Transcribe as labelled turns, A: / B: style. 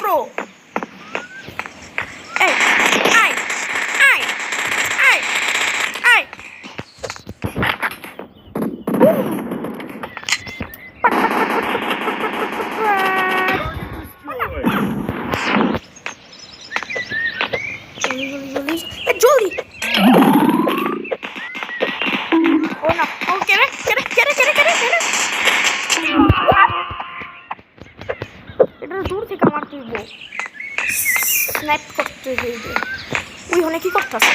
A: Pro. এই আয় আয় আয় আয়। জলদি ও না, ও কেড়ে কেড়ে কেড়ে কেড়ে কেড়ে কেড়ে। এটা দূর থেকে আমার তুইব স্ন্যাপ করতে হইবে। ওই হলে কি করতেছে?